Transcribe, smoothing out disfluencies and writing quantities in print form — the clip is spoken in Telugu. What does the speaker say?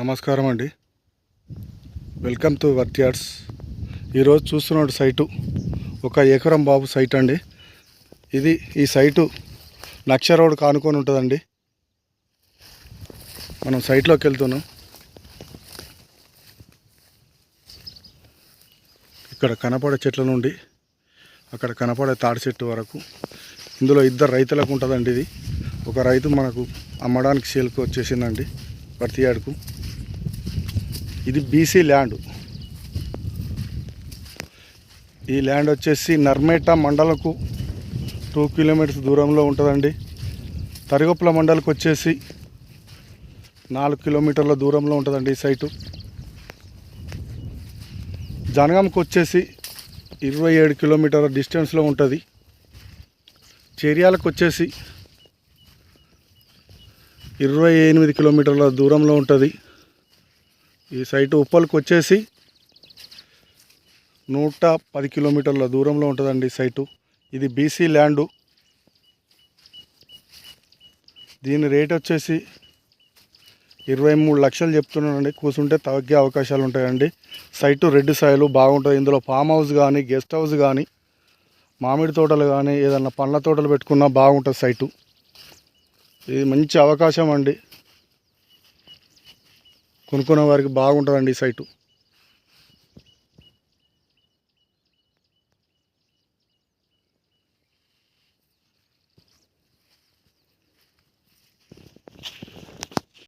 నమస్కారం అండి. Welcome to worth yards. ఈరోజు చూస్తున్న సైటు ఒక ఎకరం బాబు సైట్ అండి. ఈ సైటు లక్ష రోడ్ కానుకొని ఉంటుందండి. మనం సైట్లోకి వెళ్తున్నాం. ఇక్కడ కనపడే చెట్ల నుండి అక్కడ కనపడే తాడి చెట్టు వరకు ఇందులో ఇద్దరు రైతులకు ఉంటుందండి. ఇది ఒక రైతు మనకు అమ్మడానికి సేల్కి వచ్చేసిందండి వర్త్ యార్డ్కు. ఇది బీసీ ల్యాండ్. ఈ ల్యాండ్ వచ్చేసి నర్మేట మండలకు 2 కిలోమీటర్స్ దూరంలో ఉంటుందండి. తరిగొప్పల మండలకు వచ్చేసి 4 కిలోమీటర్ల దూరంలో ఉంటుందండి ఈ సైటు. జనగాంకి వచ్చేసి 27 కిలోమీటర్ల డిస్టెన్స్లో ఉంటుంది. చేర్యాలకు వచ్చేసి 28 కిలోమీటర్ల దూరంలో ఉంటుంది. ఈ సైటు ఉప్పల్కి వచ్చేసి 110 కిలోమీటర్ల దూరంలో ఉంటుందండి ఈ సైటు. ఇది బీసీ ల్యాండు. దీని రేట్ వచ్చేసి 23 లక్షలు చెప్తున్నానండి. కూర్చుంటే తగ్గే అవకాశాలు ఉంటాయండి. సైటు రెడ్ సాయిల్ బాగుంటుంది. ఇందులో ఫామ్ హౌస్ కానీ, గెస్ట్ హౌస్ కానీ, మామిడి తోటలు కానీ, ఏదన్నా పండ్ల తోటలు పెట్టుకున్నా బాగుంటుంది సైటు. ఇది మంచి అవకాశం అండి. కొనుక్కునే వారికి బాగుంటుందండి ఈ సైటు.